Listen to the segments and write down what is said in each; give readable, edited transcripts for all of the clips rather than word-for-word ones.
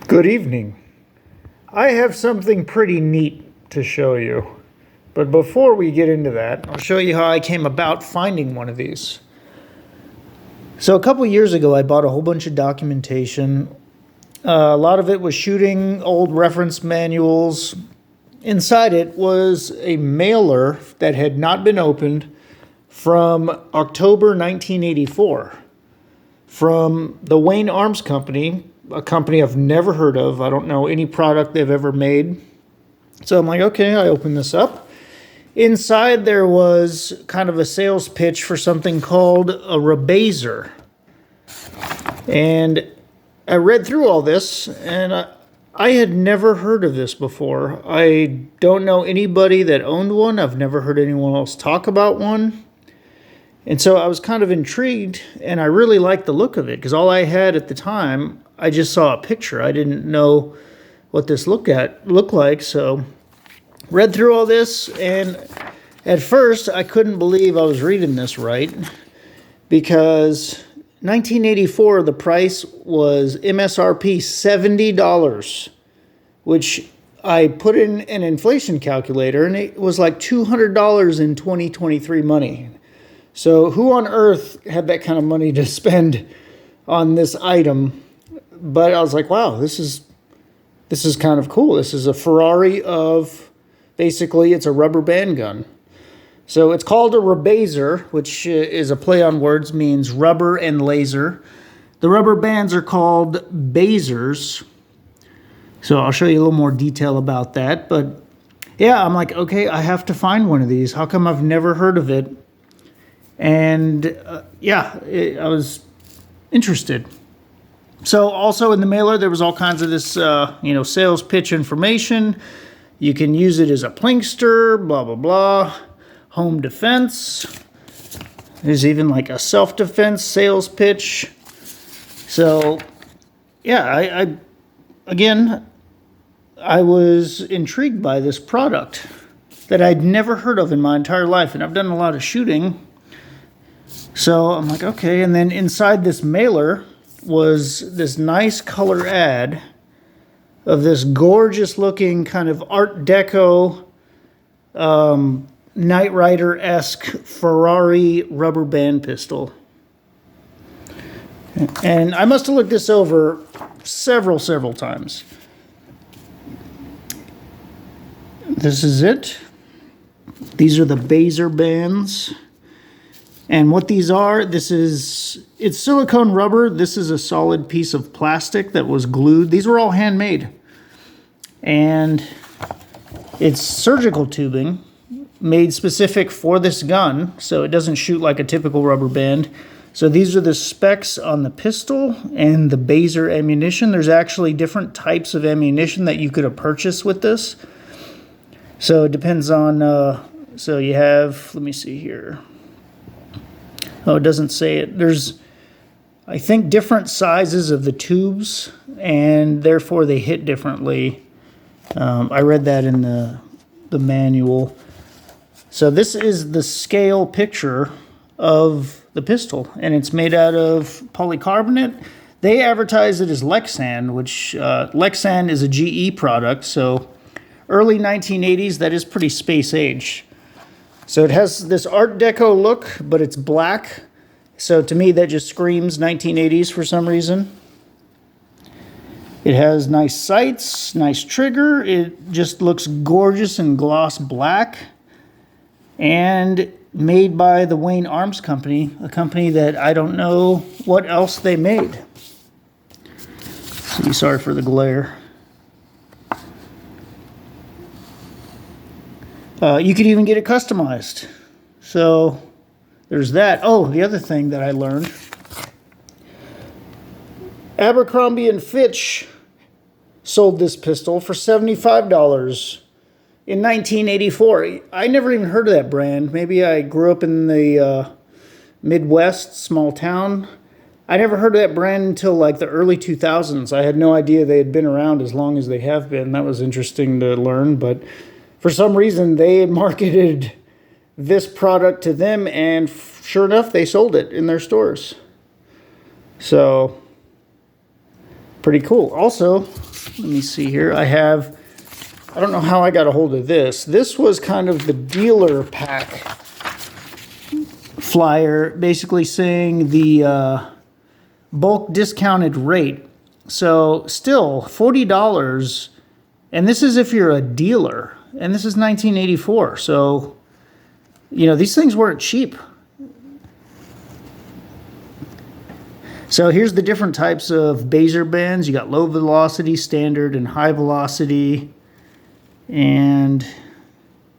Good evening. I have something pretty neat to show you. But before we get into that, I'll show you how I came about finding one of these. So a couple years ago, I bought a whole bunch of documentation. A lot of it was shooting old reference manuals. Inside it was a mailer that had not been opened from October 1984 from the Wayne Arms Company, a company I've never heard of. I don't know any product they've ever made. So I'm like, okay, I open this up. Inside there was kind of a sales pitch for something called a Rabaser. And I read through all this, and I had never heard of this before. I don't know anybody that owned one. I've never heard anyone else talk about one. And so I was kind of intrigued, and I really liked the look of it, because all I had at the time, I just saw a picture. I didn't know what this looked like, so read through all this, and at first I couldn't believe I was reading this right, because 1984, the price was MSRP $70, which I put in an inflation calculator, and it was like $200 in 2023 money. So who on earth had that kind of money to spend on this item? But I was like, wow, this is kind of cool. This is a Ferrari of, basically it's a rubber band gun. So it's called a Rabaser, which is a play on words, means rubber and laser. The rubber bands are called basers. So I'll show you a little more detail about that. But yeah, I'm like, okay, I have to find one of these. How come I've never heard of it? And I was interested. So also in the mailer, there was all kinds of this, sales pitch information. You can use it as a plinkster, blah, blah, blah. Home defense. There's even like a self-defense sales pitch. So, yeah, I was intrigued by this product that I'd never heard of in my entire life. And I've done a lot of shooting. So I'm like, okay. And then inside this mailer was this nice color ad of this gorgeous looking kind of Art Deco, Knight Rider-esque Ferrari rubber band pistol. And I must have looked this over several times. This is it. These are the Rabaser bands. And what these are, it's silicone rubber. This is a solid piece of plastic that was glued. These were all handmade. And it's surgical tubing made specific for this gun, so it doesn't shoot like a typical rubber band. So these are the specs on the pistol and the Rabaser ammunition. There's actually different types of ammunition that you could have purchased with this. So it depends on, so you have, let me see here. Oh, it doesn't say it. There's, I think, different sizes of the tubes, and therefore they hit differently. I read that in the manual. So this is the scale picture of the pistol, and it's made out of polycarbonate. They advertise it as Lexan, which Lexan is a GE product, so early 1980s, that is pretty space age. So it has this Art Deco look, but it's black. So to me, that just screams 1980s for some reason. It has nice sights, nice trigger. It just looks gorgeous in gloss black. And made by the Wayne Arms Company, a company that I don't know what else they made. Sorry for the glare. You could even get it customized. So there's that. Oh, the other thing that I learned. Abercrombie & Fitch sold this pistol for $75 in 1984. I never even heard of that brand. Maybe I grew up in the Midwest, small town. I never heard of that brand until like the early 2000s. I had no idea they had been around as long as they have been. That was interesting to learn, but for some reason, they marketed this product to them, and sure enough, they sold it in their stores. So, pretty cool. Also, let me see here. I don't know how I got a hold of this. This was kind of the dealer pack flyer, basically saying the bulk discounted rate. So still $40, and this is if you're a dealer, and this is 1984. So, you know, these things weren't cheap. So here's the different types of Rabaser bands. You got low velocity, standard, and high velocity. And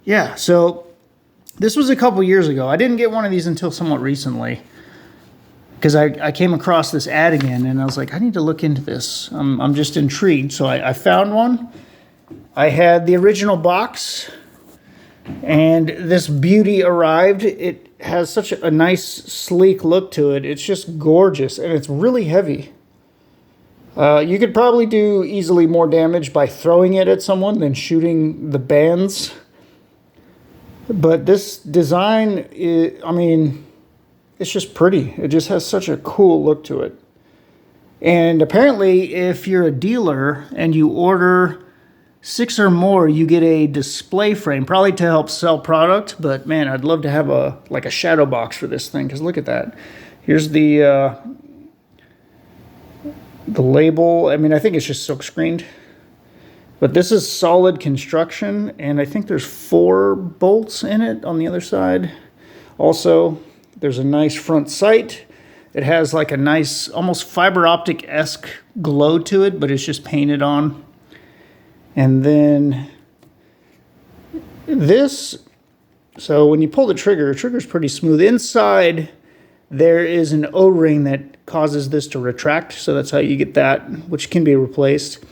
yeah, so this was a couple years ago. I didn't get one of these until somewhat recently, because I came across this ad again, and I was like, I need to look into this. I'm just intrigued. So I found one. I had the original box, and this beauty arrived. It has such a nice, sleek look to it. It's just gorgeous, and it's really heavy. You could probably do easily more damage by throwing it at someone than shooting the bands. But this design, I mean, it's just pretty. It just has such a cool look to it. And apparently, if you're a dealer and you order 6 or more, you get a display frame, probably to help sell product. But man, I'd love to have a shadow box for this thing, because look at that. Here's the label. I mean, I think it's just silk screened, but this is solid construction, and I think there's 4 bolts in it on the other side. Also, there's a nice front sight. It has like a nice, almost fiber optic-esque glow to it, but it's just painted on. And then this, so when you pull the trigger's pretty smooth. Inside, there is an O-ring that causes this to retract, so that's how you get that, which can be replaced.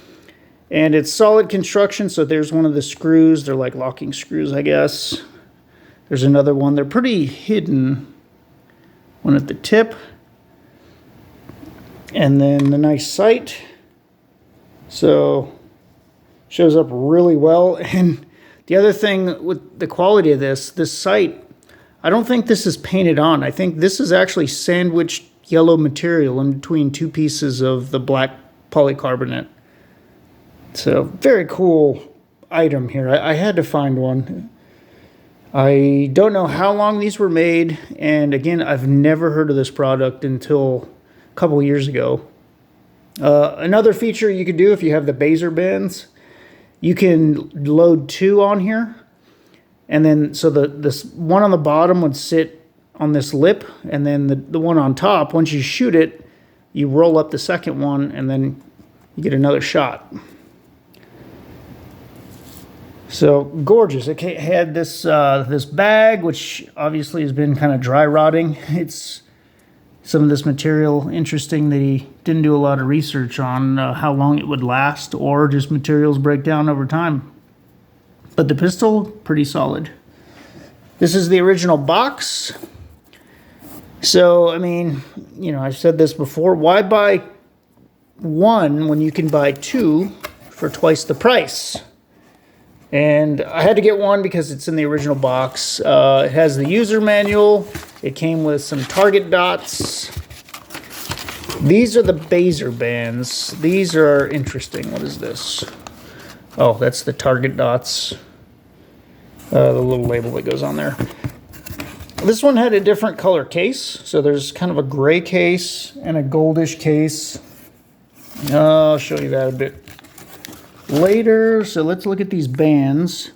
And it's solid construction, so there's one of the screws. They're like locking screws, I guess. There's another one. They're pretty hidden. One at the tip. And then the nice sight. So, shows up really well. And the other thing with the quality of this sight, I don't think this is painted on. I think this is actually sandwiched yellow material in between 2 pieces of the black polycarbonate. So, very cool item here. I had to find one. I don't know how long these were made, and again, I've never heard of this product until a couple years ago. Another feature you could do if you have the Rabaser bands, you can load 2 on here, and then so this one on the bottom would sit on this lip, and then the one on top, once you shoot it, you roll up the second one, and then you get another shot. So gorgeous. It had this this bag, which obviously has been kind of dry rotting. It's some of this material, interesting that he didn't do a lot of research on how long it would last, or just materials break down over time. But the pistol, pretty solid. This is the original box. So, I mean, you know, I've said this before. Why buy 1 when you can buy 2 for twice the price? And I had to get 1 because it's in the original box. It has the user manual. It came with some target dots. These are the Rabaser bands. These are interesting. What is this? Oh, that's the target dots. The little label that goes on there. This one had a different color case. So there's kind of a gray case and a goldish case. I'll show you that a bit later. So let's look at these bands.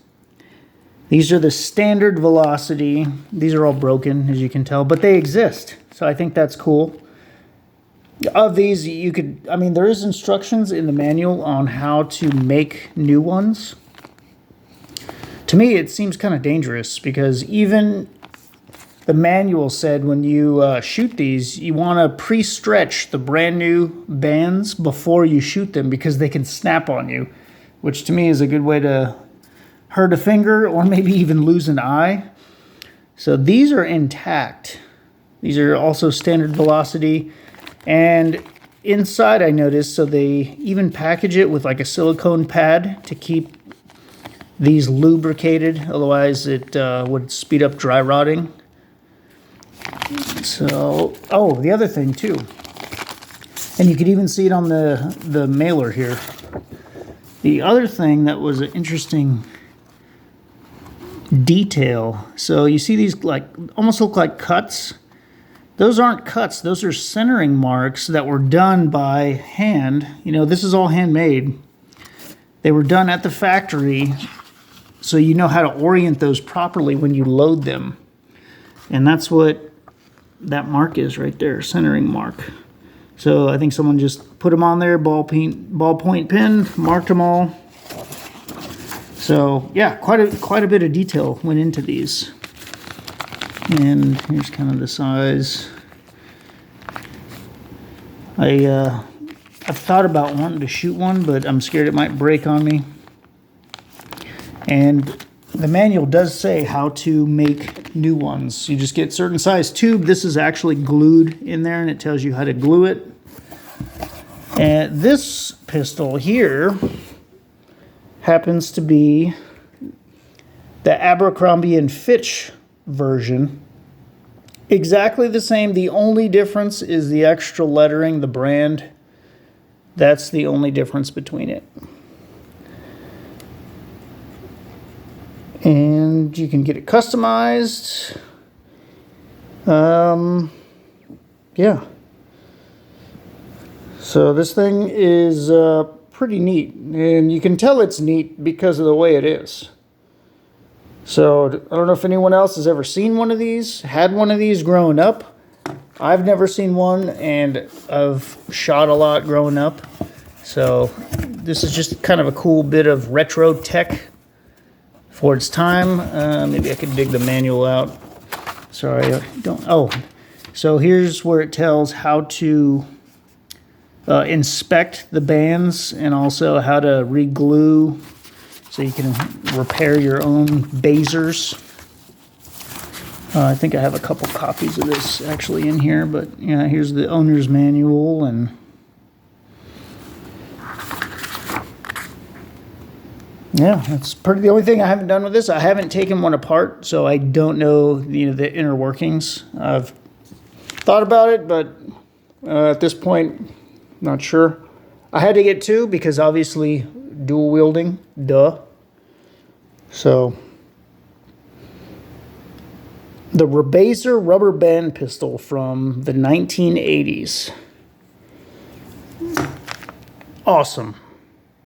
These are the standard velocity. These are all broken, as you can tell, but they exist. So I think that's cool. Of these, you could, I mean, there is instructions in the manual on how to make new ones. To me, it seems kind of dangerous, because even the manual said when you shoot these, you want to pre-stretch the brand new bands before you shoot them, because they can snap on you, which to me is a good way to hurt a finger or maybe even lose an eye. So these are intact. These are also standard velocity. And inside, I noticed, so they even package it with like a silicone pad to keep these lubricated. Otherwise, it would speed up dry rotting. So, oh, the other thing too, and you could even see it on the mailer here. The other thing that was an interesting detail, so you see these like almost look like cuts. Those aren't cuts, those are centering marks that were done by hand. You know, this is all handmade. They were done at the factory, so you know how to orient those properly when you load them. And that's what that mark is right there, centering mark. So I think someone just put them on there, ballpoint pen, marked them all. So yeah, quite a bit of detail went into these. And here's kind of the size. I've thought about wanting to shoot one, but I'm scared it might break on me. And the manual does say how to make new ones. You just get certain size tube. This is actually glued in there, and it tells you how to glue it. And this pistol here happens to be the Abercrombie & Fitch version. Exactly the same. The only difference is the extra lettering, the brand. That's the only difference between it. And you can get it customized. Yeah. So this thing is pretty neat. And you can tell it's neat because of the way it is. So I don't know if anyone else has ever seen one of these, had one of these growing up. I've never seen one, and I've shot a lot growing up. So this is just kind of a cool bit of retro tech for its time. Maybe I could dig the manual out. Sorry, I don't. Oh, so here's where it tells how to inspect the bands and also how to re-glue, so you can repair your own basers. I think I have a couple copies of this actually in here, but yeah, here's the owner's manual. And yeah, that's pretty the only thing I haven't done with this. I haven't taken one apart, so I don't know the inner workings. I've thought about it, but at this point, not sure. I had to get two because obviously dual wielding, duh. So the Rabaser rubber band pistol from the 1980s. Awesome.